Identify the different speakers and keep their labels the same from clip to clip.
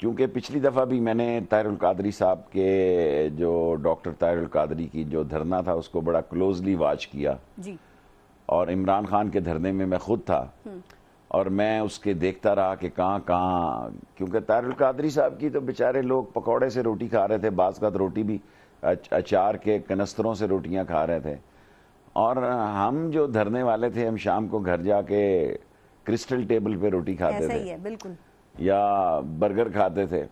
Speaker 1: کیونکہ پچھلی دفعہ بھی میں نے طاہر القادری صاحب کے جو ڈاکٹر طاہر القادری کی جو دھرنا تھا اس کو بڑا کلوزلی واچ کیا
Speaker 2: جی،
Speaker 1: اور عمران خان کے دھرنے میں خود تھا اور میں اس کے دیکھتا رہا کہ کہاں کیونکہ طاہر القادری صاحب کی تو بیچارے لوگ پکوڑے سے روٹی کھا رہے تھے، بعض کا روٹی بھی اچار کے کنستروں سے روٹیاں کھا رہے تھے، اور ہم جو دھرنے والے تھے ہم شام کو گھر جا کے کرسٹل ٹیبل پہ روٹی کھاتے
Speaker 2: ایسا
Speaker 1: تھے
Speaker 2: ہی ہے بالکل،
Speaker 1: یا برگر کھاتے تھے۔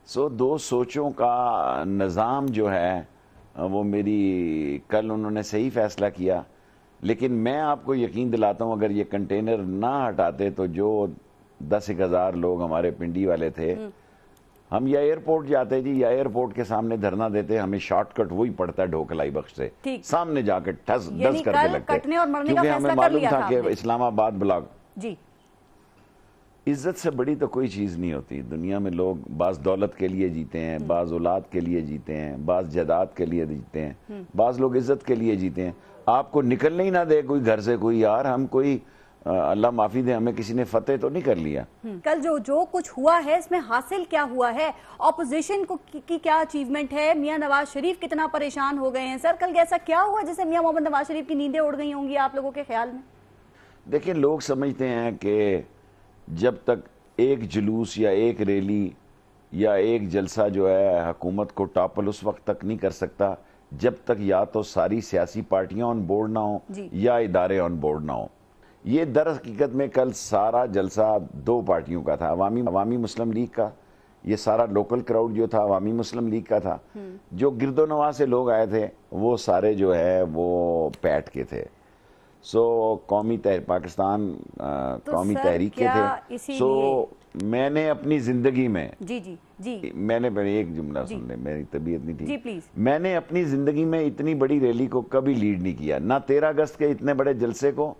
Speaker 1: سو دو سوچوں کا نظام جو ہے وہ میری کل انہوں نے صحیح فیصلہ کیا، لیکن میں آپ کو یقین دلاتا ہوں اگر یہ کنٹینر نہ ہٹاتے تو جو 10,000 لوگ ہمارے پنڈی والے تھے، ہم یا ایئرپورٹ جاتے جی یا ایئرپورٹ کے سامنے دھرنا دیتے، ہمیں شارٹ کٹ وہی پڑتا ہے ڈھوکلائی بخش سے، سامنے جا کے ٹھس ڈس کر کے لگتے، کیونکہ ہمیں معلوم تھا کہ اسلام آباد بلاک
Speaker 2: جی،
Speaker 1: عزت سے بڑی تو کوئی چیز نہیں ہوتی دنیا میں۔ لوگ بعض دولت کے لیے جیتے ہیں، بعض اولاد کے لیے جیتے ہیں، بعض جائیداد کے لیے جیتے ہیں، بعض لوگ عزت کے لیے جیتے ہیں۔ آپ کو نکلنے ہی نہ دے کوئی گھر سے، کوئی یار ہم کوئی اللہ معافی دے ہمیں کسی نے فتح تو نہیں کر لیا۔
Speaker 2: کل جو کچھ ہوا ہے اس میں حاصل کیا ہوا ہے، اپوزیشن کی کیا اچیومنٹ ہے، میاں نواز شریف کتنا پریشان ہو گئے ہیں سر، کل ایسا کیا ہوا جسے میاں محمد نواز شریف کی نیندیں اڑ گئی ہوں گی آپ لوگوں کے خیال میں؟
Speaker 1: دیکھیں لوگ سمجھتے ہیں کہ جب تک ایک جلوس یا ایک ریلی یا ایک جلسہ جو ہے حکومت کو ٹاپل اس وقت تک نہیں کر سکتا جب تک یا تو ساری سیاسی پارٹیاں آن بورڈ نہ ہوں یا ادارے آن بورڈ نہ ہوں۔ یہ در حقیقت میں کل سارا جلسہ دو پارٹیوں کا تھا، عوامی مسلم لیگ کا، یہ سارا لوکل کراؤڈ جو تھا عوامی مسلم لیگ کا تھا، جو گرد و نواح سے لوگ آئے تھے وہ سارے جو ہے وہ پیٹ کے تھے، سو قومی پاکستان قومی تحریک کے تھے۔ سو میں نے اپنی زندگی میں میں نے ایک جملہ سن لیں، میری طبیعت نہیں تھی، میں نے اپنی زندگی میں اتنی بڑی ریلی کو کبھی لیڈ نہیں کیا، نہ 13 اگست کے اتنے بڑے جلسے کو۔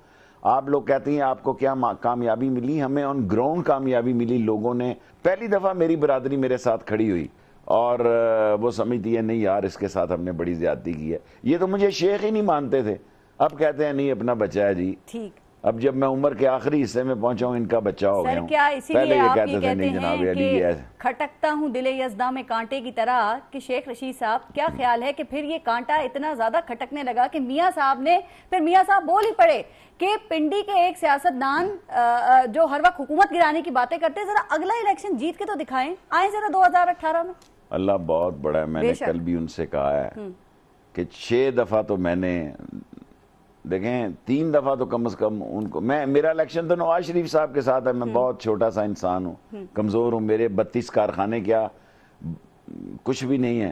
Speaker 1: آپ لوگ کہتے ہیں آپ کو کیا کامیابی ملی، ہمیں آن گراؤنڈ کامیابی ملی، لوگوں نے پہلی دفعہ میری برادری میرے ساتھ کھڑی ہوئی اور وہ سمجھتی ہے نہیں یار اس کے ساتھ ہم نے بڑی زیادتی کی ہے، یہ تو مجھے شیخ ہی نہیں مانتے تھے، اب کہتے ہیں نہیں اپنا بچہ ہے جی، ٹھیک، اب جب میں عمر کے آخری حصے میں پہنچا ہوں ان کا بچہ ہو گیا ہوں،
Speaker 2: کیا اسی لیے آپ یہ کہتے ہیں کہ کھٹکتا ہوں دل یزداں میں کانٹے کی طرح کہ شیخ رشید صاحب کیا خیال ہے کہ پھر یہ کانٹا اتنا زیادہ کھٹکنے لگا کہ میاں صاحب بول ہی پڑے کہ پنڈی کے ایک سیاستدان جو ہر وقت حکومت گرانے کی باتیں کرتے ہیں ذرا اگلا الیکشن جیت کے تو دکھائیں، آئیں ذرا 2018 میں۔ اللہ
Speaker 1: بہت بڑا ہے، میں نے کل بھی ان سے کہا ہے کہ 6 دفعہ تو میں نے دیکھیں 3 دفعہ تو کم از کم ان کو میرا الیکشن تو نواز شریف صاحب کے ساتھ ہے، میں بہت چھوٹا سا انسان ہوں، کمزور ہوں، میرے 32 کارخانے کیا کچھ بھی نہیں ہے،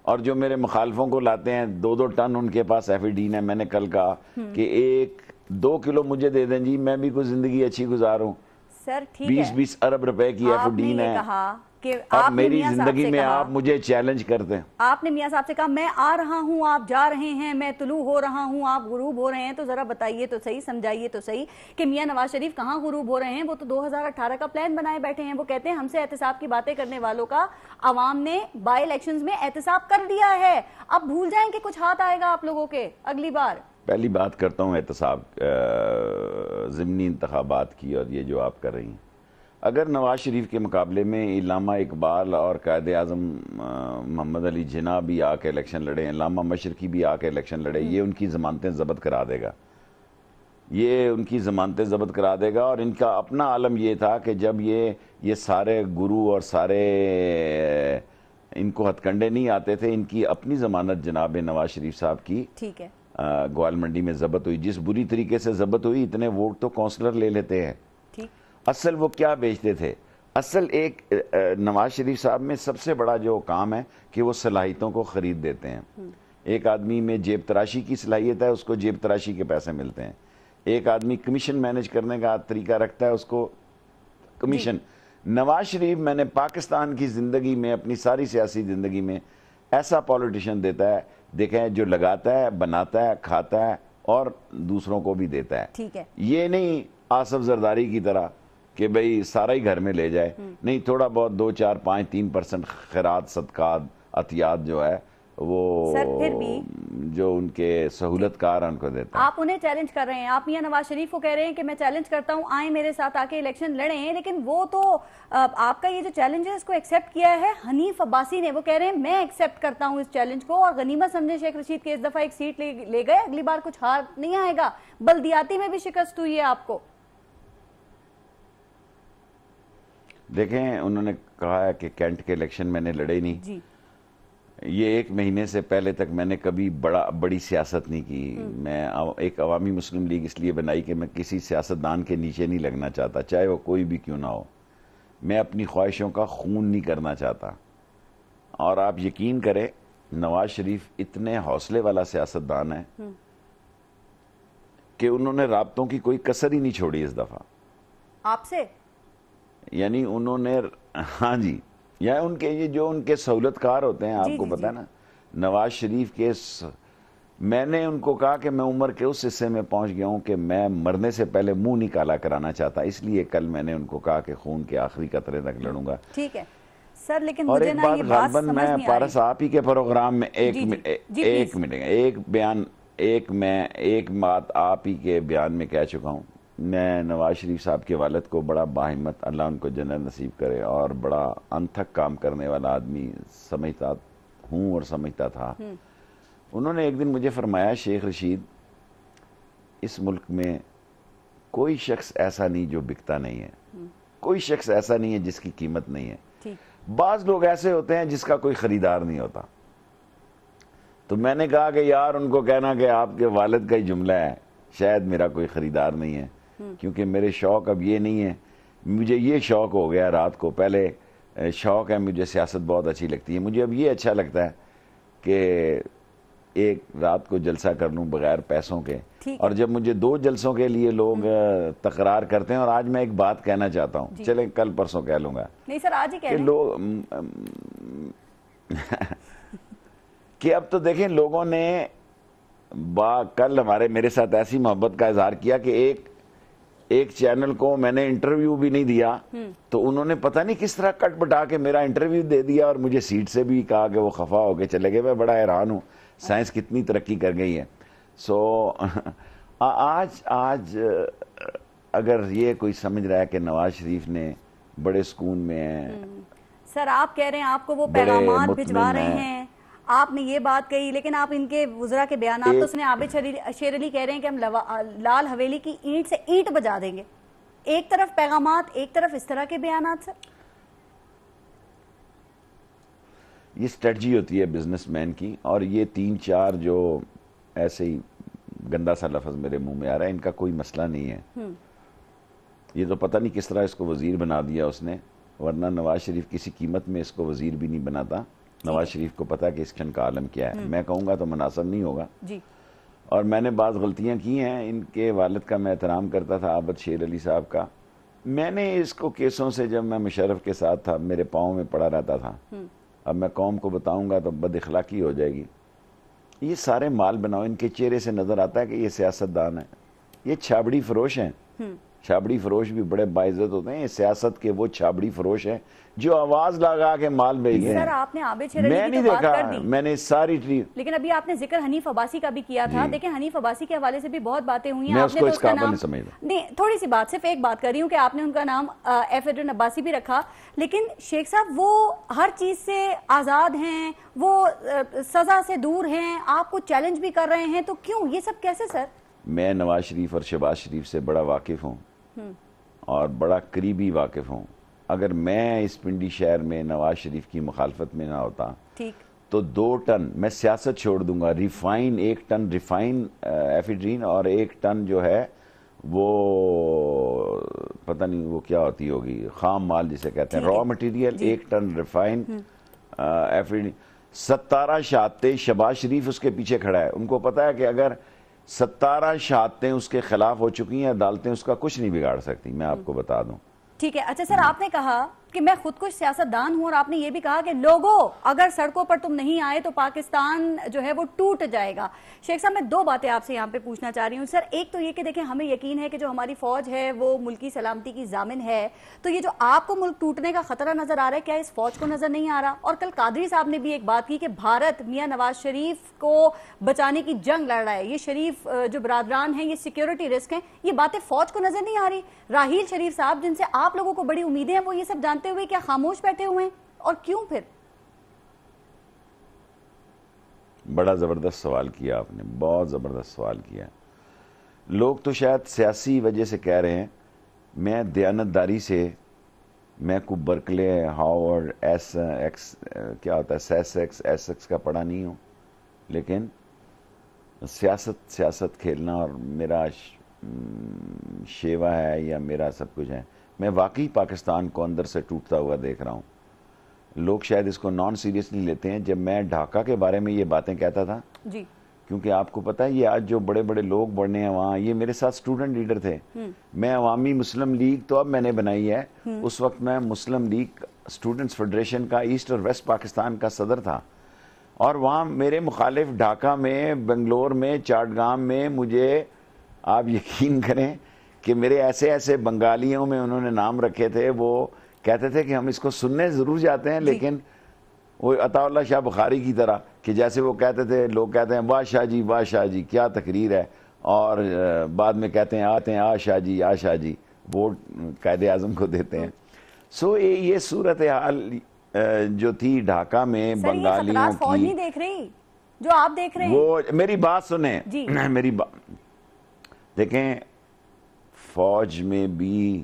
Speaker 1: اور جو میرے مخالفوں کو لاتے ہیں 2-2 ٹن ان کے پاس ایفیڈین ہے۔ میں نے کل کہا کہ 1-2 کلو مجھے دے دیں جی، میں بھی کوئی زندگی اچھی گزاروں،
Speaker 2: سر ٹھیک ہے
Speaker 1: 20-20 ارب روپے کی ایفیڈین ہے،
Speaker 2: اب
Speaker 1: میری زندگی میں آپ مجھے چیلنج کرتے ہیں۔
Speaker 2: آپ نے میاں صاحب سے کہا میں آ رہا ہوں آپ جا رہے ہیں، میں طلوع ہو رہا ہوں آپ غروب ہو رہے ہیں، تو ذرا بتائیے تو صحیح، سمجھائیے تو صحیح کہ میاں نواز شریف کہاں غروب ہو رہے ہیں، وہ تو 2018 کا پلان بنائے بیٹھے ہیں، وہ کہتے ہیں ہم سے احتساب کی باتیں کرنے والوں کا عوام نے بائی الیکشنز میں احتساب کر دیا ہے، اب بھول جائیں کہ کچھ ہاتھ آئے گا آپ لوگوں کے اگلی بار۔
Speaker 1: پہلی بات کرتا ہوں احتساب ضمنی انتخابات کی اور یہ جو آپ کر رہی ہیں، اگر نواز شریف کے مقابلے میں علامہ اقبال اور قائد اعظم محمد علی جناح بھی آ کے الیکشن لڑے، علامہ مشرقی بھی آ کے الیکشن لڑے، یہ ان کی ضمانتیں ضبط کرا دے گا، یہ ان کی ضمانتیں ضبط کرا دے گا۔ اور ان کا اپنا عالم یہ تھا کہ جب یہ سارے گرو اور سارے ان کو ہتھ کنڈے نہیں آتے تھے، ان کی اپنی ضمانت جناب نواز شریف صاحب کی
Speaker 2: ٹھیک ہے
Speaker 1: گوال منڈی میں ضبط ہوئی، جس بری طریقے سے ضبط ہوئی، اتنے ووٹ تو کونسلر لے لیتے ہیں۔ اصل وہ کیا بیچتے تھے؟ اصل ایک نواز شریف صاحب میں سب سے بڑا جو کام ہے کہ وہ صلاحیتوں کو خرید دیتے ہیں۔ ایک آدمی میں جیب تراشی کی صلاحیت ہے، اس کو جیب تراشی کے پیسے ملتے ہیں۔ ایک آدمی کمیشن مینج کرنے کا طریقہ رکھتا ہے، اس کو کمیشن۔ نواز شریف میں نے پاکستان کی زندگی میں اپنی ساری سیاسی زندگی میں ایسا پولیٹیشین دیتا ہے، دیکھیں جو لگاتا ہے، بناتا ہے، کھاتا ہے اور دوسروں کو بھی دیتا ہے۔
Speaker 2: ٹھیک ہے،
Speaker 1: یہ نہیں آصف زرداری کی طرح کہ بھئی سارا ہی گھر میں لے جائے، نہیں، تھوڑا بہت 2-4-5-3% خیرات، صدقات، عطیات جو ہے وہ
Speaker 2: سر پھر بھی
Speaker 1: جو ان کے سہولت کار ان کو دیتا ہے.
Speaker 2: آپ انہیں چیلنج کر رہے ہیں, آپ میاں نواز شریف کو کہہ رہے ہیں کہ میں چیلنج کرتا ہوں, آئیں میرے ساتھ آ کے الیکشن لڑیں, لیکن وہ تو آپ کا یہ جو چیلنج ہے اس کو ایکسیپٹ کیا ہے حنیف عباسی نے. وہ کہہ رہے ہیں میں ایکسیپٹ کرتا ہوں اس چیلنج کو, اور غنیمت سمجھے شیخ رشید کے اس دفعہ ایک سیٹ لے گئے, اگلی بار کچھ ہار نہیں آئے گا. بلدیاتی میں بھی شکست ہوئی ہے آپ کو.
Speaker 1: دیکھیں انہوں نے کہا ہے کہ کینٹ کے الیکشن میں نے لڑے نہیں.
Speaker 2: جی
Speaker 1: یہ 1 مہینے سے پہلے تک میں نے کبھی بڑی سیاست نہیں کی. میں ایک عوامی مسلم لیگ اس لیے بنائی کہ میں کسی سیاستدان کے نیچے نہیں لگنا چاہتا, چاہے وہ کوئی بھی کیوں نہ ہو. میں اپنی خواہشوں کا خون نہیں کرنا چاہتا. اور آپ یقین کریں نواز شریف اتنے حوصلے والا سیاستدان ہے کہ انہوں نے رابطوں کی کوئی کسر ہی نہیں چھوڑی اس دفعہ
Speaker 2: آپ سے.
Speaker 1: یعنی انہوں نے, ہاں جی, یا ان کے یہ جو ان کے سہولت کار ہوتے ہیں آپ کو پتا ہے نا, نواز شریف کے میں نے ان کو کہا کہ میں عمر کے اس حصے میں پہنچ گیا ہوں کہ میں مرنے سے پہلے منہ نہیں کالا کرانا چاہتا, اس لیے کل میں نے ان کو کہا کہ خون کے آخری قطرے تک لڑوں گا.
Speaker 2: ٹھیک ہے سر, لیکن
Speaker 1: اور
Speaker 2: مجھے
Speaker 1: ایک
Speaker 2: نا
Speaker 1: بات
Speaker 2: یہ بات
Speaker 1: غالباً
Speaker 2: سمجھ
Speaker 1: میں
Speaker 2: نہیں آ
Speaker 1: پارس آپ ہی کے پروگرام میں ایک بات آپ ہی کے بیان میں کہہ چکا ہوں. میں نواز شریف صاحب کے والد کو بڑا باہمت, اللہ ان کو جنت نصیب کرے, اور بڑا انتھک کام کرنے والا آدمی سمجھتا ہوں اور سمجھتا تھا. انہوں نے ایک دن مجھے فرمایا, شیخ رشید اس ملک میں کوئی شخص ایسا نہیں جو بکتا نہیں ہے, کوئی شخص ایسا نہیں ہے جس کی قیمت نہیں ہے. بعض لوگ ایسے ہوتے ہیں جس کا کوئی خریدار نہیں ہوتا. تو میں نے کہا کہ یار ان کو کہنا کہ آپ کے والد کا ہی جملہ ہے, شاید میرا کوئی خریدار نہیں ہے, کیونکہ میرے شوق اب یہ نہیں ہے. مجھے یہ شوق ہو گیا رات کو, پہلے شوق ہے مجھے سیاست بہت اچھی لگتی ہے, مجھے اب یہ اچھا لگتا ہے کہ ایک رات کو جلسہ کر لوں بغیر پیسوں کے. اور جب مجھے 2 جلسوں کے لیے لوگ تکرار کرتے ہیں, اور آج میں ایک بات کہنا چاہتا ہوں, چلیں کل پرسوں کہہ لوں گا,
Speaker 2: نہیں سر آج ہی کہہ
Speaker 1: کہ لوگ کہ اب تو دیکھیں لوگوں نے کل میرے ساتھ ایسی محبت کا اظہار کیا کہ ایک چینل کو میں نے انٹرویو بھی نہیں دیا, تو انہوں نے پتہ نہیں کس طرح کٹ بٹا کے میرا انٹرویو دے دیا, اور مجھے سیٹ سے بھی کہا کہ وہ خفا ہو کے چلے گئے. میں بڑا حیران ہوں سائنس کتنی ترقی کر گئی ہے. سو آج اگر یہ کوئی سمجھ رہا ہے کہ نواز شریف نے بڑے سکون میں ہیں,
Speaker 2: سر آپ کہہ رہے ہیں آپ کو وہ پیغامات بھجوا رہے ہیں, آپ نے یہ بات کہی, لیکن آپ ان کے وزراء کے بیانات تو سنے. عابد شیر علی کہہ رہے ہیں کہ ہم لال حویلی کی اینٹ سے اینٹ بجا دیں گے. ایک طرف پیغامات, ایک طرف اس طرح کے بیانات. سر
Speaker 1: یہ اسٹریٹجی ہوتی ہے بزنس مین کی, اور یہ 3-4 جو ایسے ہی گندا سا لفظ میرے منہ میں آ رہا ہے, ان کا کوئی مسئلہ نہیں ہے. یہ تو پتہ نہیں کس طرح اس کو وزیر بنا دیا اس نے, ورنہ نواز شریف کسی قیمت میں اس کو وزیر بھی نہیں بناتا. نواز شریف کو پتا کہ اس کھن کا عالم کیا ہے. میں کہوں گا تو مناسب نہیں ہوگا, اور میں نے بعض غلطیاں کی ہیں. ان کے والد کا میں احترام کرتا تھا, عابد شیر علی صاحب کا. میں نے اس کو کیسوں سے جب میں مشرف کے ساتھ تھا میرے پاؤں میں پڑا رہتا تھا. اب میں قوم کو بتاؤں گا تو بد اخلاقی ہو جائے گی. یہ سارے مال بناؤ, ان کے چہرے سے نظر آتا ہے کہ یہ سیاستدان ہیں. یہ چھابڑی فروش ہیں. چھابڑی فروش بھی بڑے باعزت ہوتے ہیں. یہ سیاست کے وہ چھابڑی فروش ہیں جو آواز لگا کے مال بھیجتے ہیں.
Speaker 2: سر آپ نے عابد شیر علی
Speaker 1: میں
Speaker 2: کی
Speaker 1: نہیں
Speaker 2: تو بات کر
Speaker 1: دیکھا,
Speaker 2: دی,
Speaker 1: میں نے ساری
Speaker 2: لیکن ابھی آپ نے ذکر حنیف عباسی کا بھی کیا تھا. دیکھیں حنیف عباسی کے حوالے سے بھی بہت باتیں ہوئی ہیں.
Speaker 1: میں
Speaker 2: آپ
Speaker 1: اس
Speaker 2: نے
Speaker 1: کو
Speaker 2: تو
Speaker 1: اس
Speaker 2: اس کا
Speaker 1: قابل
Speaker 2: نام
Speaker 1: نہیں سمجھتا.
Speaker 2: نہیں, تھوڑی سی بات, صرف ایک بات کر رہی ہوں کہ آپ نے ان کا نام ایف ایڈن عباسی بھی رکھا, لیکن شیخ صاحب وہ ہر چیز سے آزاد ہیں, وہ سزا سے دور ہیں, آپ کو چیلنج بھی کر رہے ہیں, تو کیوں یہ سب کیسے سر؟
Speaker 1: میں نواز شریف اور شہباز شریف سے بڑا واقف ہوں, اور بڑا قریبی واقف ہوں. اگر میں اس پنڈی شہر میں نواز شریف کی مخالفت میں نہ ہوتا تو 2 ٹن میں سیاست چھوڑ دوں گا. 1 ٹن ریفائن ایفیڈرین اور 1 ٹن جو ہے وہ پتہ نہیں وہ کیا ہوتی ہوگی, خام مال جسے کہتے ہیں, raw material, 1 ton refine ephedrine. 17 شہادتیں شہباز شریف اس کے پیچھے کھڑا ہے. ان کو پتا ہے کہ اگر 17 شہادتیں اس کے خلاف ہو چکی ہیں, عدالتیں اس کا کچھ نہیں بگاڑ سکتی, میں آپ کو بتا دوں.
Speaker 2: ٹھیک ہے. اچھا سر, آپ نے کہا کہ میں خود کچھ سیاستدان ہوں، اور آپ نے یہ بھی کہا کہ لوگوں اگر سڑکوں پر تم نہیں آئے تو پاکستان جو ہے وہ ٹوٹ جائے گا۔ شیخ صاحب، میں دو باتیں آپ سے یہاں پہ پوچھنا چاہ رہی ہوں سر۔ ایک تو یہ کہ دیکھیں ہمیں یقین ہے کہ جو ہماری فوج ہے وہ ملکی سلامتی کی ضامن ہے، تو یہ جو آپ کو ملک ٹوٹنے کا خطرہ نظر آ رہا ہے، کیا اس فوج کو نظر نہیں آ رہا؟ اور کل قادری صاحب نے بھی ایک بات کی کہ بھارت میاں نواز شریف کو بچانے کی جنگ لڑ رہا ہے، یہ شریف جو برادران ہیں، یہ سیکیورٹی رسک ہیں، یہ باتیں فوج کو نظر نہیں آ رہی؟ راحیل شریف صاحب جن سے آپ لوگوں کو بڑی امیدیں ہیں، وہ یہ سب جانتے ہوئے کیا خاموش بیٹھے ہوئے ہیں، اور کیوں پھر؟
Speaker 1: بڑا زبردست سوال کیا آپ نے، بہت زبردست سوال کیا۔ لوگ تو شاید سیاسی وجہ سے کہہ رہے ہیں، میں دیانتداری سے، میں کو برکلے، ہاورڈ، کیا ہوتا ہے، سیسکس کا پڑھا نہیں ہوں، لیکن سیاست کھیلنا اور میرا شیوا ہے یا میرا سب کچھ ہے۔ میں واقعی پاکستان کو اندر سے ٹوٹتا ہوا دیکھ رہا ہوں۔ لوگ شاید اس کو نان سیریسلی لیتے ہیں۔ جب میں ڈھاکہ کے بارے میں یہ باتیں کہتا تھا،
Speaker 2: جی،
Speaker 1: کیونکہ آپ کو پتا ہے یہ آج جو بڑے بڑے لوگ بڑھنے ہیں وہاں، یہ میرے ساتھ اسٹوڈنٹ لیڈر تھے۔ میں عوامی مسلم لیگ تو اب میں نے بنائی ہے، اس وقت میں مسلم لیگ اسٹوڈنٹس فیڈریشن کا ایسٹ اور ویسٹ پاکستان کا صدر تھا، اور وہاں میرے مخالف ڈھاکہ میں، بنگلور میں، چاٹگام میں، مجھے آپ یقین کریں کہ میرے ایسے بنگالیوں میں انہوں نے نام رکھے تھے، وہ کہتے تھے کہ ہم اس کو سننے ضرور جاتے ہیں، لیکن وہ عطا اللہ شاہ بخاری کی طرح کہ جیسے وہ کہتے تھے، لوگ کہتے ہیں واہ شاہ جی کیا تقریر ہے، اور بعد میں کہتے ہیں آتے ہیں آ شاہ جی، ووٹ قائد اعظم کو دیتے ہیں۔ سو یہ صورتحال جو تھی ڈھاکہ میں بنگالیوں کی،
Speaker 2: فوج نہیں دیکھ رہی جو آپ دیکھ رہے ہیں؟
Speaker 1: وہ میری بات سنیں، میری دیکھیں، فوج میں بھی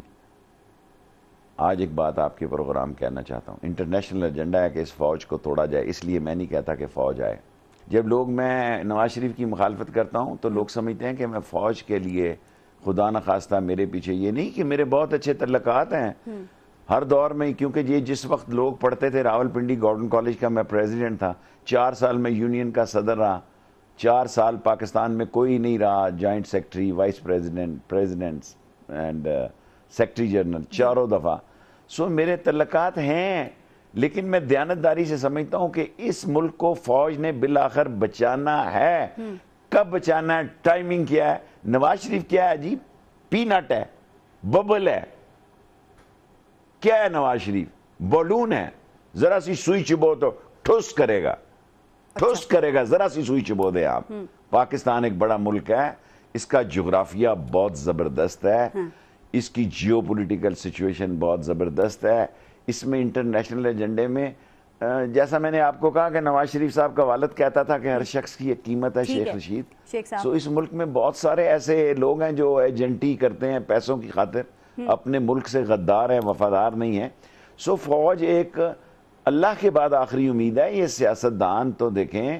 Speaker 1: آج ایک بات آپ کے پروگرام کہنا چاہتا ہوں، انٹرنیشنل ایجنڈا ہے کہ اس فوج کو توڑا جائے، اس لیے میں نہیں کہتا کہ فوج آئے۔ جب میں نواز شریف کی مخالفت کرتا ہوں تو لوگ سمجھتے ہیں کہ میں فوج کے لیے، خدا نخواستہ میرے پیچھے، یہ نہیں کہ میرے بہت اچھے تعلقات ہیں ہر دور میں، کیونکہ یہ جس وقت لوگ پڑھتے تھے، راول پنڈی گورڈن کالج کا میں پریزیڈنٹ تھا، 4 سال میں یونین کا صدر رہا، 4 سال پاکستان میں کوئی نہیں رہا joint secretary, vice president and secretary general, 4 دفعہ۔ سو میرے تعلقات ہیں، لیکن میں دیانتداری سے سمجھتا ہوں کہ اس ملک کو فوج نے بالآخر بچانا ہے۔ کب بچانا ہے، ٹائمنگ کیا ہے؟ نواز شریف کیا ہے جی؟ پی نٹ ہے، ببل ہے، کیا ہے نواز شریف؟ بالون ہے، ذرا سی سوئی چبو تو ٹھوس کرے گا، ذرا سی سوئی چبو دے آپ۔ پاکستان ایک بڑا ملک ہے، اس کا جغرافیہ بہت زبردست ہے، اس کی جیو پولیٹیکل سچویشن بہت زبردست ہے، اس میں انٹرنیشنل ایجنڈے میں، جیسا میں نے آپ کو کہا کہ نواز شریف صاحب کا والد کہتا تھا کہ ہر شخص کی ایک قیمت ہے، شیخ رشید۔ سو اس ملک میں بہت سارے ایسے لوگ ہیں جو ایجنٹی کرتے ہیں پیسوں کی خاطر، اپنے ملک سے غدار ہیں، وفادار نہیں ہیں۔ سو فوج ایک اللہ کے بعد آخری امید ہے۔ یہ سیاستدان تو دیکھیں،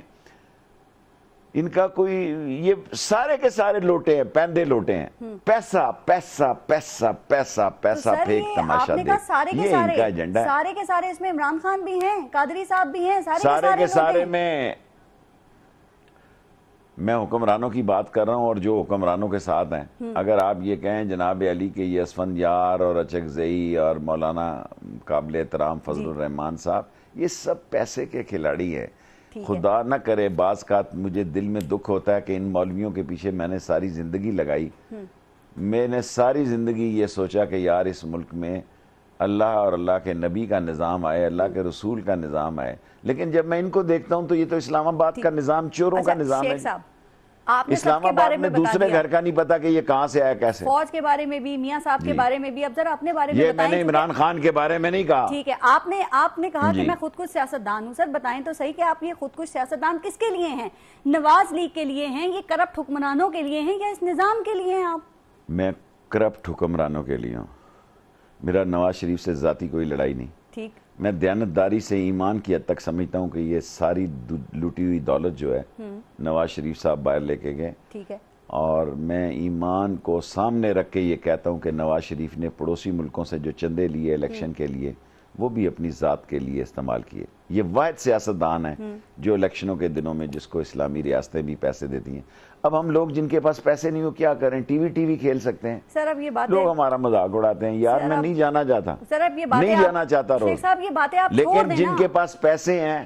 Speaker 1: ان کا کوئی، یہ سارے کے سارے لوٹے ہیں، پیندے لوٹے ہیں، پیسہ پیسہ پیسہ پیسہ پیسہ پھینک تماشا دیکھ، یہ ان کا ایجنڈا ہے۔
Speaker 2: سارے کے سارے، اس میں عمران خان بھی ہیں، قادری صاحب بھی ہیں،
Speaker 1: سارے کے سارے میں حکمرانوں کی بات کر رہا ہوں، اور جو حکمرانوں کے ساتھ ہیں۔ اگر آپ یہ کہیں جناب علی کے یہ اسفندیار اور اچکزئی اور مولانا قابل احترام فضل الرحمان صاحب، یہ سب پیسے کے کھلاڑی ہیں۔ خدا نہ کرے، بعض کا مجھے دل میں دکھ ہوتا ہے کہ ان مولویوں کے پیچھے میں نے ساری زندگی لگائی، میں نے ساری زندگی یہ سوچا کہ یار اس ملک میں اللہ اور اللہ کے نبی کا نظام آئے، اللہ کے رسول کا نظام آئے، لیکن جب میں ان کو دیکھتا ہوں تو یہ تو اسلام آباد کا نظام چوروں کا نظام ہے۔ اسلام آباد میں دوسرے گھر کا نہیں پتا کہ یہ کہاں سے آیا، کیسے۔
Speaker 2: فوج کے بارے میں بھی، میاں صاحب کے بارے میں بھی، اب ذرا اپنے بارے میں
Speaker 1: یہ میں نے عمران خان کے بارے میں نہیں کہا۔
Speaker 2: ٹھیک ہے، آپ نے کہا کہ میں خود کچھ سیاستدان ہوں۔ سر بتائیں تو صحیح کہ آپ یہ خود کچھ سیاستدان کس کے لیے ہیں؟ نواز لیگ کے لیے ہیں، یہ کرپٹ حکمرانوں کے لیے ہیں، یا اس نظام کے لیے ہیں آپ؟
Speaker 1: میں کرپٹ حکمرانوں کے لیے ہوں، میرا نواز شریف سے ذاتی کوئی لڑائی نہیں۔
Speaker 2: ٹھیک،
Speaker 1: میں دیانتداری سے ایمان کی حد تک سمجھتا ہوں کہ یہ ساری لوٹی ہوئی دولت جو ہے نواز شریف صاحب باہر لے کے گئے،
Speaker 2: ٹھیک ہے،
Speaker 1: اور میں ایمان کو سامنے رکھ کے یہ کہتا ہوں کہ نواز شریف نے پڑوسی ملکوں سے جو چندے لیے الیکشن کے لیے، وہ بھی اپنی ذات کے لیے استعمال کیے۔ یہ واحد سیاستدان ہے جو الیکشنوں کے دنوں میں جس کو اسلامی ریاستیں بھی پیسے دیتی ہیں۔ اب ہم لوگ جن کے پاس پیسے نہیں ہو کیا کریں؟ ٹی وی کھیل سکتے ہیں.
Speaker 2: سر اب یہ باتیں
Speaker 1: لوگ ہمارا مذاق اڑاتے ہیں. یار میں نہیں جانا چاہتا,
Speaker 2: سر اب یہ باتیں
Speaker 1: نہیں جانا چاہتا روز,
Speaker 2: شیخ صاحب یہ باتیں آپ چھوڑ دیں
Speaker 1: لیکن جن کے پاس پیسے ہیں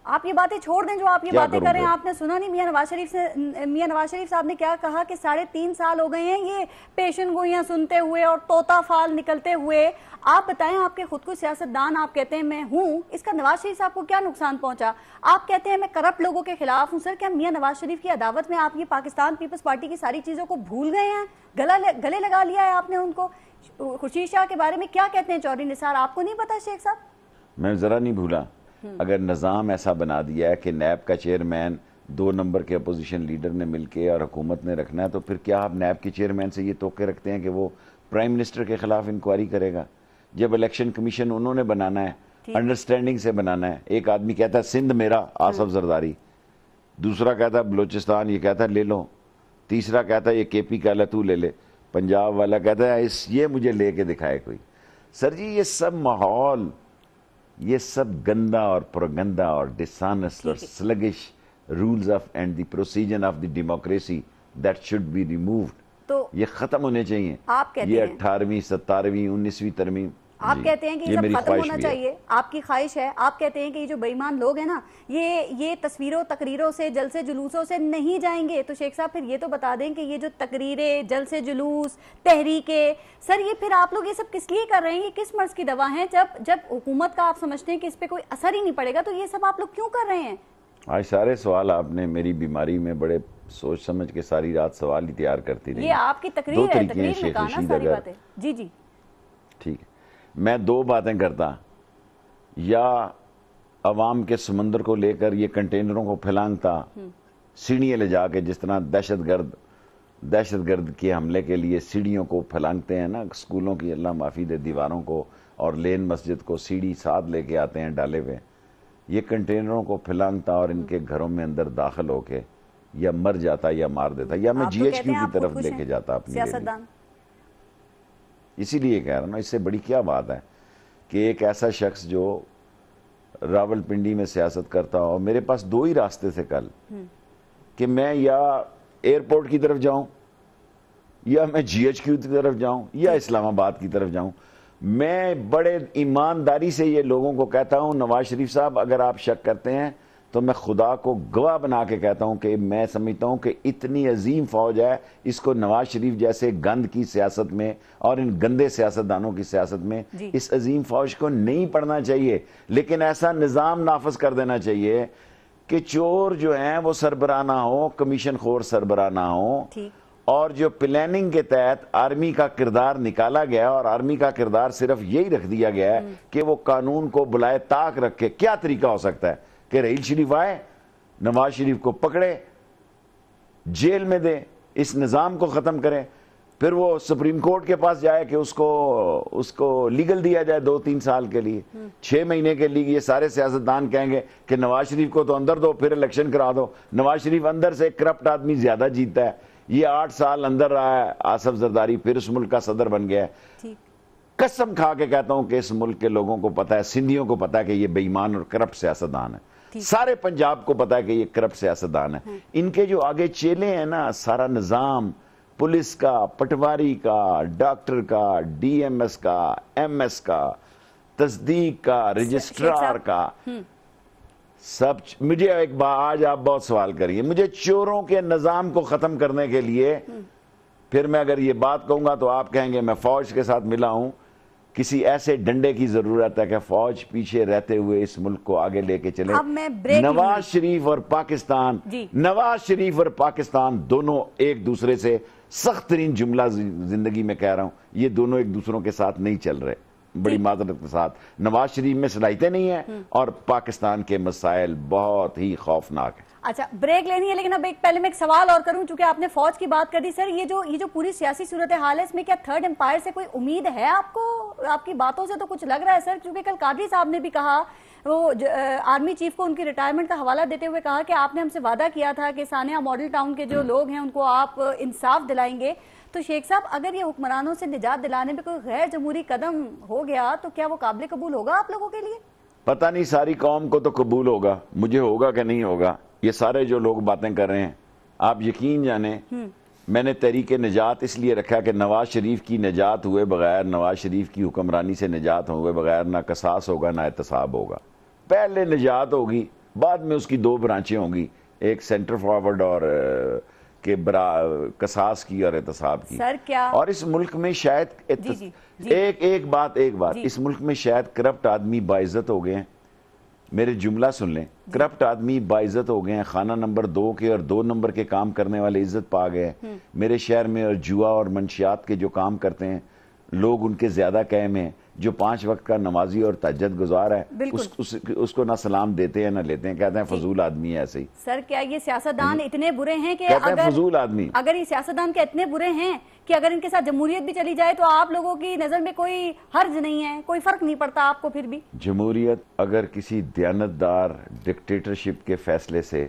Speaker 2: آپ یہ باتیں چھوڑ دیں جو آپ یہ باتیں کر رہے ہیں. آپ نے سنا نہیں میاں نواز شریف صاحب نے کیا کہا کہ 3.5 سال ہو گئے ہیں یہ پیشن گوئیاں سنتے ہوئے اور طوطا فال نکلتے ہوئے. آپ بتائیں, آپ کے خود کو سیاستدان آپ کہتے ہیں میں ہوں, اس کا نواز شریف صاحب کو کیا نقصان پہنچا؟ آپ کہتے ہیں میں کرپٹ لوگوں کے خلاف ہوں. سر کیا میاں نواز شریف کی عداوت میں آپ یہ پاکستان پیپلز پارٹی کی ساری چیزوں کو بھول گئے ہیں؟ گلے لگا لیا ہے آپ نے ان کو؟ خورشید شاہ کے بارے میں کیا کہتے ہیں چودھری نثار, آپ کو نہیں پتا شیخ صاحب؟
Speaker 1: میں ذرا نہیں بھولا. اگر نظام ایسا بنا دیا ہے کہ نیب کا چیئرمین 2 نمبر کے اپوزیشن لیڈر نے مل کے اور حکومت نے رکھنا ہے, تو پھر کیا آپ نیب کے چیئرمین سے یہ توقع رکھتے ہیں کہ وہ پرائم منسٹر کے خلاف انکوائری کرے گا؟ جب الیکشن کمیشن انہوں نے بنانا ہے, انڈرسٹینڈنگ سے بنانا ہے. ایک آدمی کہتا ہے سندھ میرا آصف زرداری, دوسرا کہتا ہے بلوچستان, یہ کہتا ہے لے لو, تیسرا کہتا ہے یہ کے پی کا تو لے لے, پنجاب والا کہتا ہے یہ مجھے لے کے دکھائے کوئی. سر جی یہ سب ماحول, یہ سب گندا اور پروگندا اور ڈسانسٹ اور sluggish rules of and the procedure of the democracy that should be removed, تو یہ ختم ہونے چاہیے. یہ 18ویں 17ویں 19ویں ترمیم
Speaker 2: آپ کہتے ہیں کہ یہ سب ختم ہونا چاہیے, آپ کی خواہش ہے. آپ کہتے ہیں کہ یہ جو بے ایمان لوگ ہیں نا یہ تصویروں تقریروں سے جلسے جلوسوں سے نہیں جائیں گے. تو شیخ صاحب پھر یہ تو بتا دیں کہ یہ جو تقریریں جلسے جلوس تحریکیں, سر یہ پھر آپ لوگ یہ سب کس لیے کر رہے ہیں؟ یہ کس مرض کی دوا ہیں؟ جب حکومت کا آپ سمجھتے ہیں کہ اس پہ کوئی اثر ہی نہیں پڑے گا تو یہ سب آپ لوگ کیوں کر رہے ہیں؟
Speaker 1: آج سارے سوال آپ نے میری بیماری میں بڑے سوچ سمجھ کے ساری رات سوال ہی تیار کرتی رہی.
Speaker 2: یہ آپ کی تقریر ہے, تقریر میں کہا نا ساری باتیں. جی جی
Speaker 1: ٹھیک ہے, میں 2 باتیں کرتا, یا عوام کے سمندر کو لے کر یہ کنٹینروں کو پھلانگتا سیڑھیاں لے جا کے, جس طرح دہشت گرد کے حملے کے لیے سیڑھیوں کو پھلانگتے ہیں نا اسکولوں کی, اللہ معافی دے, دیواروں کو اور لین مسجد کو سیڑھی ساتھ لے کے آتے ہیں ڈالے ہوئے, یہ کنٹینروں کو پھلانگتا اور ان کے گھروں میں اندر داخل ہو کے یا مر جاتا یا مار دیتا, یا میں جی ایچ کیو کی طرف لے کے جاتا اپنی سیاستدان. اسی لیے کہہ رہا ہوں نا, اس سے بڑی کیا بات ہے کہ ایک ایسا شخص جو راول پنڈی میں سیاست کرتا ہو, میرے پاس 2 ہی راستے تھے کل, کہ میں یا ایئرپورٹ کی طرف جاؤں, یا میں جی ایچ کیو کی طرف جاؤں, یا اسلام آباد کی طرف جاؤں. میں بڑے ایمانداری سے یہ لوگوں کو کہتا ہوں, نواز شریف صاحب اگر آپ شک کرتے ہیں تو میں خدا کو گواہ بنا کے کہتا ہوں کہ میں سمجھتا ہوں کہ اتنی عظیم فوج ہے, اس کو نواز شریف جیسے گند کی سیاست میں اور ان گندے سیاستدانوں کی سیاست میں اس عظیم فوج کو نہیں پڑھنا چاہیے, لیکن ایسا نظام نافذ کر دینا چاہیے کہ چور جو ہیں وہ سربراہ نہ ہو, کمیشن خور سربراہ نہ ہو, اور جو پلاننگ کے تحت آرمی کا کردار نکالا گیا, اور آرمی کا کردار صرف یہی رکھ دیا گیا ہے کہ وہ قانون کو بلائے طاق رکھے. کیا طریقہ ہو سکتا ہے کہ رحیل شریف آئے, نواز شریف کو پکڑے, جیل میں دے, اس نظام کو ختم کرے, پھر وہ سپریم کورٹ کے پاس جائے کہ اس کو لیگل دیا جائے 2-3 سال کے لیے, 6 مہینے کے لیے. یہ سارے سیاستدان کہیں گے کہ نواز شریف کو تو اندر دو, پھر الیکشن کرا دو. نواز شریف اندر سے کرپٹ آدمی زیادہ جیتا ہے, یہ 8 سال اندر رہا ہے آصف زرداری, پھر اس ملک کا صدر بن گیا ہے. قسم کھا کے کہتا ہوں کہ اس ملک کے لوگوں کو پتا ہے, سندھیوں کو پتا ہے کہ یہ بے ایمان اور کرپٹ سیاستدان ہے, سارے پنجاب کو پتا ہے کہ یہ کرپٹ سیاستدان ہے. ان کے جو آگے چیلے ہیں نا, سارا نظام پولیس کا, پٹواری کا, ڈاکٹر کا, ڈی ایم ایس کا, ایم ایس کا, تصدیق کا, رجسٹرار کا, سب. مجھے ایک بات, آج آپ بہت سوال کریے, مجھے چوروں کے نظام کو ختم کرنے کے لیے, پھر میں اگر یہ بات کہوں گا تو آپ کہیں گے میں فوج کے ساتھ ملا ہوں, کسی ایسے ڈنڈے کی ضرورت ہے کہ فوج پیچھے رہتے ہوئے اس ملک کو آگے لے کے چلے. نواز شریف اور پاکستان دونوں ایک دوسرے سے, سخت ترین جملہ زندگی میں کہہ رہا ہوں, یہ دونوں ایک دوسروں کے ساتھ نہیں چل رہے, بڑی معذرت کے ساتھ. نواز شریف میں صلاحیتیں نہیں ہیں اور پاکستان کے مسائل بہت ہی خوفناک ہیں.
Speaker 2: اچھا بریک لینی ہے, لیکن اب پہلے میں ایک سوال اور کروں, چونکہ آپ نے فوج کی بات کر دی. سر یہ جو پوری سیاسی صورتحال ہے, اس میں کیا تھرڈ امپائر سے کوئی امید ہے آپ کو؟ آپ کی باتوں سے تو کچھ لگ رہا ہے سر, کیونکہ کل قادری صاحب نے بھی کہا, وہ آرمی چیف کو ان کی ریٹائرمنٹ کا حوالہ دیتے ہوئے کہا کہ آپ نے ہم سے وعدہ کیا تھا کہ ثانیہ ماڈل ٹاؤن کے جو لوگ ہیں ان کو آپ انصاف دلائیں گے. تو شیخ صاحب اگر یہ حکمرانوں سے نجات دلانے میں کوئی غیر جمہوری قدم ہو گیا تو کیا وہ قابل قبول ہوگا آپ لوگوں کے لیے؟
Speaker 1: پتہ نہیں, ساری قوم کو تو قبول ہوگا, مجھے ہوگا کہ نہیں ہوگا. یہ سارے جو لوگ باتیں کر رہے ہیں, آپ یقین جانیں میں نے تحریک نجات اس لیے رکھا کہ نواز شریف کی نجات ہوئے بغیر، نواز شریف کی حکمرانی سے نجات ہوئے بغیر نہ قصاص ہوگا نہ احتساب ہوگا. پہلے نجات ہوگی، بعد میں اس کی 2 برانچیں ہوں گی، ایک سینٹر فارورڈ اور کہ قصاص کی اور احتساب کی.
Speaker 2: سر کیا
Speaker 1: اور اس ملک میں شاید ایک بات اس ملک میں شاید کرپٹ آدمی باعزت ہو گئے ہیں. میرے جملہ سن لیں، کرپٹ آدمی باعزت ہو گئے ہیں. خانہ نمبر 2 کے اور 2 نمبر کے کام کرنے والے عزت پا گئے ہیں. میرے شہر میں اور جوا اور منشیات کے جو کام کرتے ہیں لوگ ان کے زیادہ قائم ہیں. جو 5 وقت کا نمازی اور تہجد گزار ہے اس کو نہ سلام دیتے ہیں نہ لیتے ہیں، کہتے ہیں فضول آدمی ہے. ایسے ہی
Speaker 2: سر کیا یہ سیاستدان اتنے برے ہیں کہ
Speaker 1: کہتے ہیں فضول آدمی،
Speaker 2: اگر یہ سیاستدان کے اتنے برے ہیں کہ اگر ان کے ساتھ جمہوریت بھی چلی جائے تو آپ لوگوں کی نظر میں کوئی حرج نہیں ہے، کوئی فرق نہیں پڑتا آپ کو؟ پھر بھی
Speaker 1: جمہوریت اگر کسی دیانتدار ڈکٹیٹرشپ کے فیصلے سے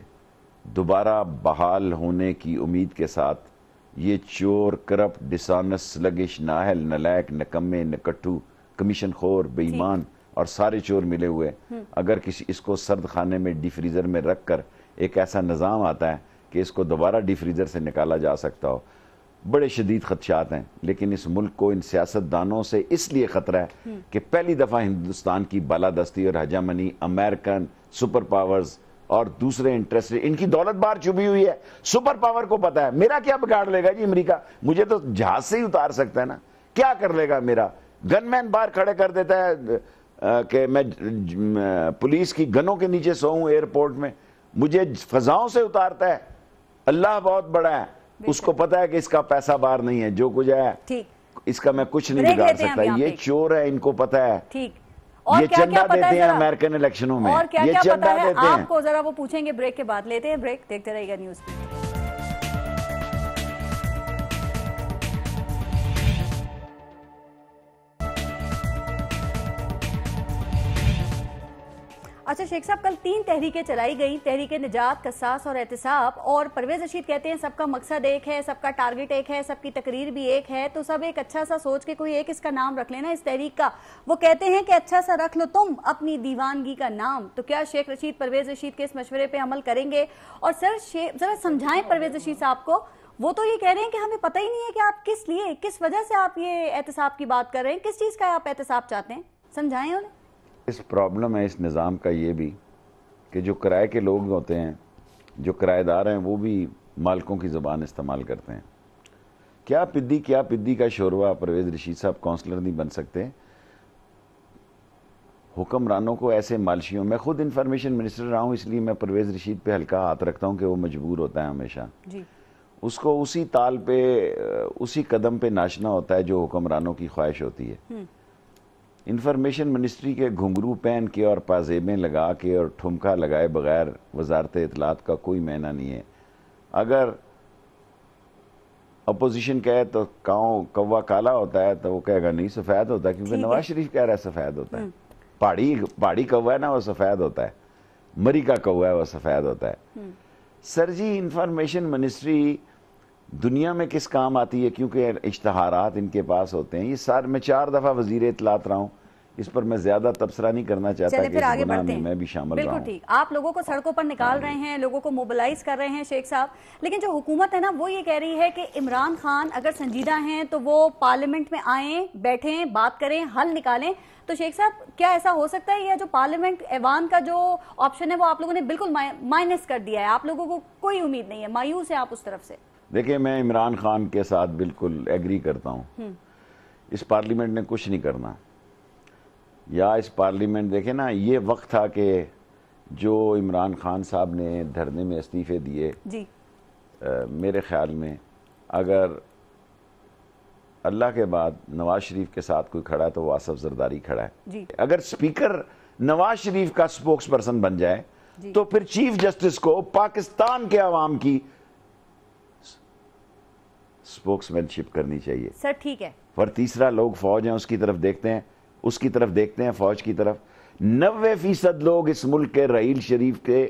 Speaker 1: دوبارہ بحال ہونے کی امید کے ساتھ یہ چور، کرپٹ، ڈسانس، سلگش، نااہل، نالائق، نکمے، نکٹو، کمیشن خور، بے ایمان اور سارے چور ملے ہوئے اگر اس کو سرد خانے میں ڈی فریزر میں رکھ کر ایک ایسا نظام آتا ہے کہ اس کو دوبارہ ڈی فریزر سے نکالا جا سکتا ہو، بڑے شدید خدشات ہیں. لیکن اس ملک کو ان سیاستدانوں سے اس لیے خطرہ ہے کہ پہلی دفعہ ہندوستان کی بالادستی اور ہجامنی امریکن سپر پاورز اور دوسرے انٹرسٹ، ان کی دولت باہر چھپی ہوئی ہے. سپر پاور کو پتا ہے میرا کیا بگاڑ لے گا جی امریکہ، مجھے تو جہاز سے ہی اتار سکتا ہے نا، کیا کر لے گا میرا؟ گن مین باہر کھڑے کر دیتا ہے کہ میں پولیس کی گنوں کے نیچے سوؤں ایئرپورٹ میں، مجھے فضاؤں سے اتارتا ہے. اللہ بہت بڑا ہے، اس کو پتا ہے کہ اس کا پیسہ باہر نہیں ہے، جو کچھ ہے اس کا میں کچھ نہیں بگاڑ سکتا. یہ چور ہے، ان کو پتا ہے. یہ چندہ دیتے ہیں امریکن الیکشنوں میں، یہ چندہ دیتے ہیں.
Speaker 2: آپ کو ذرا وہ پوچھیں گے بریک کے بعد. لیتے ہیں بریک، دیکھتے رہیے گا نیوز. اچھا شیخ صاحب، کل 3 تحریکیں چلائی گئی، تحریک نجات، قصاص اور احتساب، اور پرویز رشید کہتے ہیں سب کا مقصد ایک ہے، سب کا ٹارگٹ ایک ہے، سب کی تقریر بھی ایک ہے، تو سب ایک اچھا سا سوچ کے کوئی ایک اس کا نام رکھ لینا اس تحریک کا. وہ کہتے ہیں کہ اچھا سا رکھ لو تم اپنی دیوانگی کا نام. تو کیا شیخ رشید پرویز رشید کے اس مشورے پہ عمل کریں گے؟ اور سر ذرا سمجھائیں پرویز رشید صاحب کو، وہ تو یہ کہہ رہے ہیں کہ ہمیں پتہ ہی نہیں ہے کہ آپ کس لیے، کس وجہ سے آپ یہ احتساب کی بات کر رہے ہیں، کس چیز کا آپ احتساب چاہتے ہیں، سمجھائیں انہیں.
Speaker 1: اس پرابلم ہے اس نظام کا یہ بھی کہ جو کرائے کے لوگ ہوتے ہیں، جو کرایہ دار ہیں، وہ بھی مالکوں کی زبان استعمال کرتے ہیں. کیا پدی کا شوروا پرویز رشید صاحب کونسلر نہیں بن سکتے؟ حکمرانوں کو ایسے مالشیوں، میں خود انفارمیشن منسٹر رہا ہوں، اس لیے میں پرویز رشید پہ ہلکا ہاتھ رکھتا ہوں کہ وہ مجبور ہوتا ہے ہمیشہ اس کو اسی تال پہ، اسی قدم پہ ناچنا ہوتا ہے جو حکمرانوں کی خواہش ہوتی ہے. انفارمیشن منسٹری کے گھنگرو پہن کے اور پازیبیں لگا کے اور ٹھمکا لگائے بغیر وزارت اطلاعات کا کوئی معنی نہیں ہے. اگر اپوزیشن کہے تو کوا کالا ہوتا ہے تو وہ کہے گا نہیں سفید ہوتا ہے، کیونکہ نواز شریف کہہ رہا ہے سفید ہوتا ہے. پہاڑی کوا ہے نا وہ سفید ہوتا ہے، مری کا کوا ہے وہ سفید ہوتا ہے. سر جی انفارمیشن منسٹری دنیا میں کس کام آتی ہے؟ کیونکہ اشتہارات ان کے پاس ہوتے ہیں. یہ سارے میں 4 دفعہ وزیر اطلاعات رہا ہوں، اس پر میں زیادہ تبصرہ نہیں کرنا چاہتا کہ اس گناہ میں میں بھی شامل رہا ہوں.
Speaker 2: بالکل ٹھیک، آپ لوگوں کو سڑکوں پر نکال رہے ہیں، لوگوں کو موبلائز کر رہے ہیں شیخ صاحب، لیکن جو حکومت ہے نا وہ یہ کہہ رہی ہے کہ عمران خان اگر سنجیدہ ہیں تو وہ پارلیمنٹ میں آئیں، بیٹھیں، بات کریں، حل نکالیں. تو شیخ صاحب کیا ایسا ہو سکتا ہے یا جو پارلیمنٹ ایوان کا جو آپشن ہے وہ آپ لوگوں نے بالکل مائنس کر دیا ہے، آپ لوگوں کو کوئی امید نہیں ہے، مایوس ہیں آپ اس طرف سے؟
Speaker 1: دیکھیں میں عمران خان کے ساتھ بالکل ایگری کرتا ہوں. اس پارلیمنٹ نے کچھ نہیں کرنا، یا اس پارلیمنٹ دیکھیں نا، یہ وقت تھا کہ جو عمران خان صاحب نے دھرنے میں استعفے دیے، میرے خیال میں اگر اللہ کے بعد نواز شریف کے ساتھ کوئی کھڑا ہے تو وہ آصف زرداری کھڑا ہے. اگر سپیکر نواز شریف کا سپوکس پرسن بن جائے تو پھر چیف جسٹس کو پاکستان کے عوام کی سپوکس مین شپ کرنی چاہیے.
Speaker 2: سر ٹھیک ہے.
Speaker 1: اور تیسرا لوگ فوج ہیں اس کی طرف دیکھتے ہیں، فوج کی طرف. 90% لوگ اس ملک کے رحیل شریف کے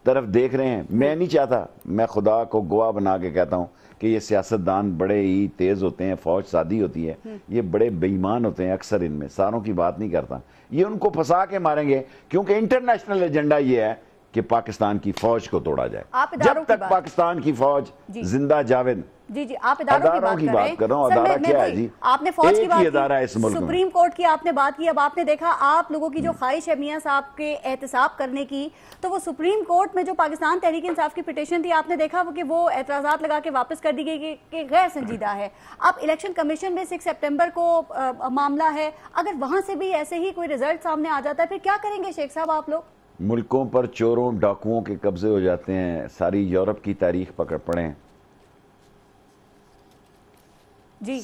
Speaker 1: طرف دیکھ رہے ہیں. میں نہیں چاہتا، میں خدا کو گواہ بنا کے کہتا ہوں کہ یہ سیاستدان بڑے ہی تیز ہوتے ہیں، فوج سادی ہوتی ہے، یہ بڑے بے ایمان ہوتے ہیں اکثر. ان میں ساروں کی بات نہیں کرتا، یہ ان کو پھنسا کے ماریں گے کیونکہ انٹرنیشنل ایجنڈا یہ ہے کہ پاکستان کی فوج کو توڑا جائے.
Speaker 2: آپ اداروں
Speaker 1: جب
Speaker 2: کی
Speaker 1: تک
Speaker 2: بات
Speaker 1: پاکستان کی فوج زندہ جاوید.
Speaker 2: جی آپ اداروں کی بات کر رہے ہیں.
Speaker 1: ادارہ کیا ہے جی؟
Speaker 2: آپ نے فوج کی
Speaker 1: ایک ہی ادارہ ہے
Speaker 2: بات
Speaker 1: اس
Speaker 2: کی,
Speaker 1: ملک میں.
Speaker 2: سپریم کورٹ کی آپ نے بات کی. اب آپ نے دیکھا آپ لوگوں کی جو خواہش ہے میاں صاحب کے احتساب کرنے کی, تو وہ سپریم کورٹ میں جو پاکستان تحریک انصاف کی پٹیشن تھی, آپ نے دیکھا کہ وہ اعتراضات لگا کے واپس کر دی گئی کہ غیر سنجیدہ ہے. اب الیکشن کمیشن میں 6 سپٹمبر کو معاملہ ہے, اگر وہاں سے بھی ایسے ہی کوئی رزلٹ سامنے آ جاتا ہے پھر کیا کریں گے شیخ صاحب آپ لوگ؟
Speaker 1: ملکوں پر چوروں ڈاکوؤں کے قبضے ہو جاتے ہیں. ساری یورپ کی تاریخ پڑھیں,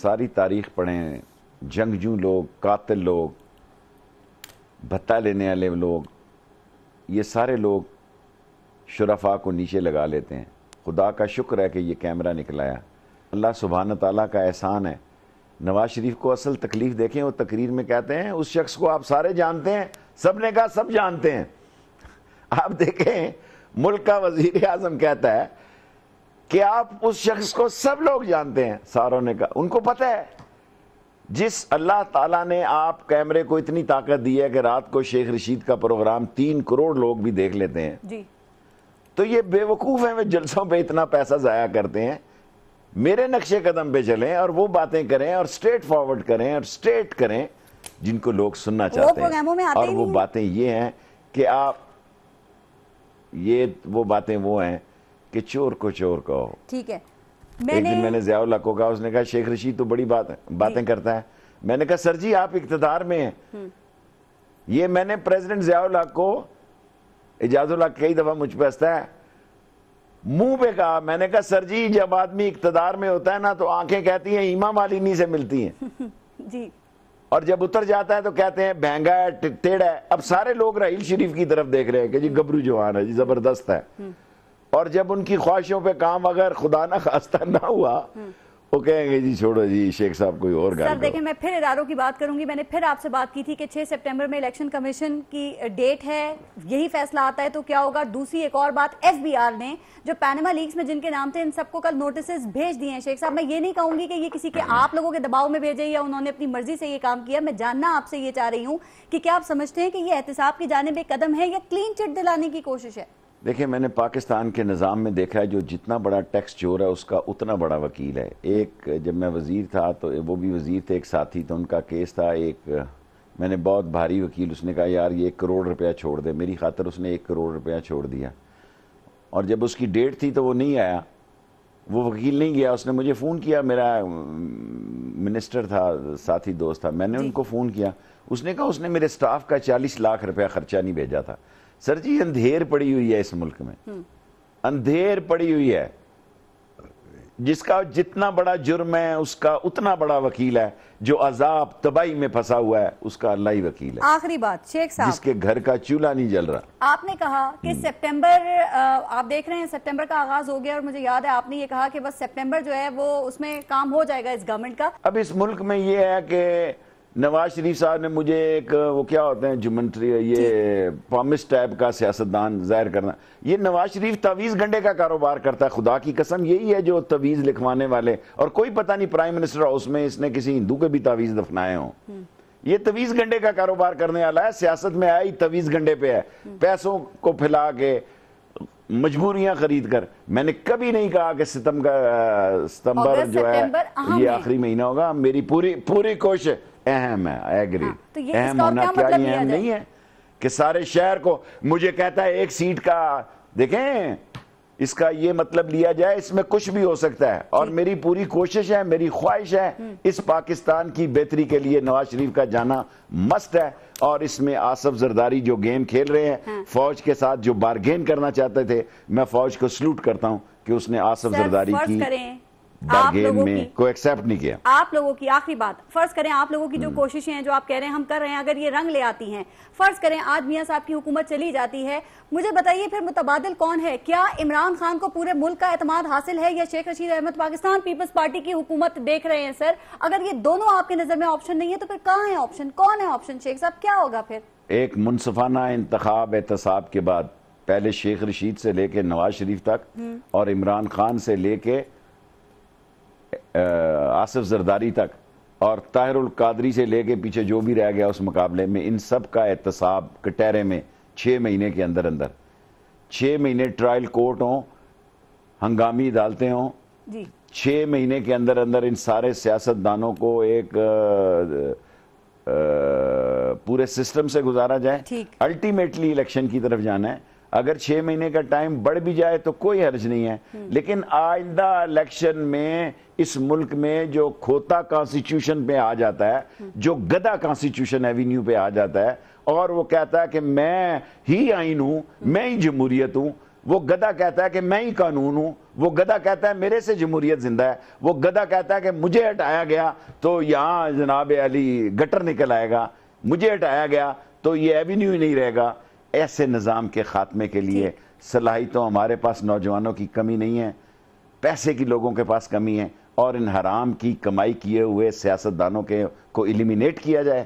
Speaker 1: ساری تاریخ پڑھیں. جنگجو لوگ, قاتل لوگ, بھتہ لینے والے لوگ, یہ سارے لوگ شرفاء کو نیچے لگا لیتے ہیں. خدا کا شکر ہے کہ یہ کیمرہ نکلایا. اللہ سبحانہ تعالیٰ کا احسان ہے. نواز شریف کو اصل تکلیف دیکھیں, وہ تقریر میں کہتے ہیں اس شخص کو آپ سارے جانتے ہیں. سب نے کہا سب جانتے ہیں. آپ دیکھیں ملک کا وزیر اعظم کہتا ہے کہ آپ اس شخص کو سب لوگ جانتے ہیں. ساروں نے کہا ان کو پتہ ہے. جس اللہ تعالیٰ نے آپ کیمرے کو اتنی طاقت دی ہے کہ رات کو شیخ رشید کا پروگرام 3 کروڑ لوگ بھی دیکھ لیتے ہیں
Speaker 2: جی,
Speaker 1: تو یہ بے وقوف ہیں, وہ جلسوں پہ اتنا پیسہ ضائع کرتے ہیں. میرے نقشے قدم پہ چلیں اور وہ باتیں کریں اور سٹریٹ فارورڈ کریں اور سٹریٹ کریں جن کو لوگ سننا چاہتے ہیں. اور وہ باتیں یہ ہیں کہ آپ وہ باتیں وہ ہیں کہ چور کو چور کہو.
Speaker 2: ٹھیک ہے.
Speaker 1: ایک دن میں نے ضیاء الحق کو کہا, اس نے کہا شیخ رشید تو بڑی باتیں کرتا ہے. میں نے کہا سر جی آپ اقتدار میں ہیں. یہ میں نے پریزیڈنٹ ضیاء الحق کو, اجاز الحق کئی دفعہ مجھ پہ ہنستا ہے, منہ پہ کہا. میں نے کہا سر جی جب آدمی اقتدار میں ہوتا ہے نا تو آنکھیں کہتی ہیں ایما مالینی سے ملتی ہیں
Speaker 2: جی, اور
Speaker 1: جب اتر جاتا ہے تو کہتے ہیں بہنگا ہے, ٹیڑھا ہے. اب سارے لوگ راحیل شریف کی طرف دیکھ رہے ہیں کہ جی گبرو جوان ہے جی, زبردست ہے. اور جب ان کی خواہشوں پہ کام اگر خدا نہ خواستہ نہ ہوا وہ کہیں گے جی چھوڑو جی شیخ صاحب کوئی اور گال.
Speaker 2: سر دیکھیں میں پھر اداروں کی بات کروں گی. میں نے پھر آپ سے بات کی تھی کہ 6 سپٹمبر میں الیکشن کمیشن کی ڈیٹ ہے, یہی فیصلہ آتا ہے تو کیا ہوگا. دوسری ایک اور بات, ایف بی آر نے جو پینما لیکس میں جن کے نام تھے ان سب کو کل نوٹسز بھیج دیے ہیں. شیخ صاحب میں یہ نہیں کہوں گی کہ یہ کسی کے آپ لوگوں کے دباؤ میں بھیجے یا انہوں نے اپنی مرضی سے یہ کام کیا. میں جاننا آپ سے یہ چاہ رہی ہوں کہ کیا آپ سمجھتے ہیں کہ یہ احتساب کی جانب ایک قدم ہے یا کلین چٹ دلانے کی کوشش ہے؟
Speaker 1: دیکھیں میں نے پاکستان کے نظام میں دیکھا ہے جو جتنا بڑا ٹیکس چور ہے اس کا اتنا بڑا وکیل ہے. ایک جب میں وزیر تھا تو وہ بھی وزیر تھے, ایک ساتھی تو ان کا کیس تھا. ایک میں نے بہت بھاری وکیل, اس نے کہا یار یہ 1 کروڑ روپیہ چھوڑ دے. میری خاطر اس نے 1 کروڑ روپیہ چھوڑ دیا. اور جب اس کی ڈیٹ تھی تو وہ نہیں آیا, وہ وکیل نہیں گیا. اس نے مجھے فون کیا, میرا منسٹر تھا, ساتھی دوست تھا, میں نے ان کو فون کیا. اس نے کہا اس نے میرے سٹاف کا 40 لاکھ روپیہ خرچہ نہیں بھیجا تھا. سر جی اندھیر پڑی ہوئی ہے اس ملک میں, اندھیر پڑی ہوئی ہے. جس کا جتنا بڑا جرم ہے اس کا اتنا بڑا وکیل ہے. جو عذاب تباہی میں پھنسا ہوا ہے اس کا اللہ ہی وکیل ہے.
Speaker 2: آخری بات شیخ صاحب,
Speaker 1: جس کے گھر کا چولہا نہیں جل رہا.
Speaker 2: آپ نے کہا کہ سپٹمبر, آپ دیکھ رہے ہیں سپٹمبر کا آغاز ہو گیا, اور مجھے یاد ہے آپ نے یہ کہا کہ بس سپٹمبر جو ہے وہ اس میں کام ہو جائے گا اس گورنمنٹ کا.
Speaker 1: اب اس ملک میں یہ ہے کہ نواز شریف صاحب نے مجھے ایک وہ کیا ہوتے ہیں جمنٹری, یہ پامس ٹائپ کا سیاستدان ظاہر کرنا. یہ نواز شریف تعویذ گنڈے کا کاروبار کرتا ہے. خدا کی قسم یہی ہے جو تعویذ لکھوانے والے, اور کوئی پتہ نہیں پرائم منسٹر ہاؤس میں اس نے کسی ہندو کے بھی تعویذ دفنائے ہوں. یہ تعویذ گنڈے کا کاروبار کرنے والا ہے. سیاست میں آیا ہی تعویذ گنڈے پہ ہے, پیسوں کو پھیلا کے مجبوریاں خرید کر. میں نے کبھی نہیں کہا کہ ستمبر جو ہے یہ آخری مہینہ ہوگا. میری پوری کوشش اہم ہے, ایگری. اہم ہونا کیا یہ اہم نہیں ہے کہ سارے شہر کو مجھے کہتا ہے 1 سیٹ کا. دیکھیں اس کا یہ مطلب لیا جائے, اس میں کچھ بھی ہو سکتا ہے. اور میری پوری کوشش ہے, میری خواہش ہے, اس پاکستان کی بہتری کے لیے نواز شریف کا جانا مست ہے. اور اس میں آصف زرداری جو گیم کھیل رہے ہیں فوج کے ساتھ, جو بارگین کرنا چاہتے تھے, میں فوج کو سلوٹ کرتا ہوں کہ اس نے آصف زرداری کی بارگین میں کوئی ایکسیپٹ نہیں کیا.
Speaker 2: آپ لوگوں کی آخری بات, فرض کریں آپ لوگوں کی جو کوششیں ہیں جو آپ کہہ رہے ہیں ہم کر رہے ہیں, اگر یہ رنگ لے آتی ہیں, فرض کریں آج میاں صاحب کی حکومت چلی جاتی ہے, مجھے بتائیے پھر متبادل کون ہے؟ کیا عمران خان کو پورے ملک کا اعتماد حاصل ہے یا شیخ رشید احمد پاکستان پیپلز پارٹی کی حکومت دیکھ رہے ہیں؟ سر اگر یہ دونوں آپ کے نظر میں آپشن نہیں ہے تو پھر کہاں ہے آپشن, کون ہے آپشن؟ شیخ صاحب کیا ہوگا پھر؟
Speaker 1: ایک منصفانہ انتخاب احتساب کے بعد پہلے شیخ رشید سے لے کے نواز شریف تک اور عمران خان سے لے کے آصف زرداری تک اور طاہر القادری سے لے کے پیچھے جو بھی رہ گیا اس مقابلے میں, ان سب کا احتساب کٹہرے میں 6 مہینے کے اندر اندر 6 مہینے ٹرائل کورٹ ہوں، ہنگامی عدالتیں ہوں،
Speaker 2: جی
Speaker 1: 6 مہینے کے اندر اندر ان سارے سیاستدانوں کو ایک پورے سسٹم سے گزارا جائے،
Speaker 2: ٹھیک۔
Speaker 1: الٹیمیٹلی الیکشن کی طرف جانا ہے۔ اگر 6 مہینے کا ٹائم بڑھ بھی جائے تو کوئی حرج نہیں ہے، لیکن آئندہ الیکشن میں اس ملک میں جو کھوتا کانسٹیٹیوشن پہ آ جاتا ہے، جو گدھا کانسٹیٹیوشن ایوینیو پہ آ جاتا ہے اور وہ کہتا ہے کہ میں ہی آئین ہوں، میں ہی جمہوریت ہوں، وہ گدھا کہتا ہے کہ میں ہی قانون ہوں، وہ گدھا کہتا ہے میرے سے جمہوریت زندہ ہے، وہ گدھا کہتا ہے کہ مجھے ہٹایا گیا تو یہاں جناب علی گٹر نکل آئے گا، مجھے ہٹایا گیا تو یہ ایوینیو ہی نہیں رہے گا۔ ایسے نظام کے خاتمے کے لیے صلاحیتوں ہمارے پاس نوجوانوں کی کمی نہیں ہے، پیسے کی لوگوں کے پاس کمی ہے، اور ان حرام کی کمائی کیے ہوئے سیاستدانوں کو ایلیمینیٹ کیا جائے،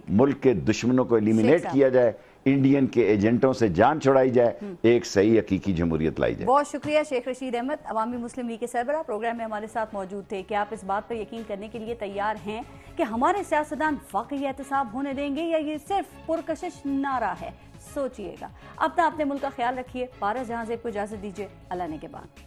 Speaker 1: ملک کے دشمنوں کو ایلیمینیٹ کیا جائے، انڈین کے ایجنٹوں سے جان چھڑائی جائے، ایک صحیح حقیقی جمہوریت لائی جائے۔
Speaker 2: بہت شکریہ شیخ رشید احمد، عوامی مسلم لیگ کے سربراہ، پروگرام میں ہمارے ساتھ موجود تھے۔ کیا آپ اس بات پر یقین کرنے کے لیے تیار ہیں کہ ہمارے سیاستدان واقعی احتساب ہونے دیں گے یا یہ صرف پرکشش نعرہ ہے؟ سوچئے گا۔ اپنا اپنے ملک کا خیال رکھیے۔ پارس جہاں زیب کو اجازت دیجیے، اللہ نے کے بعد۔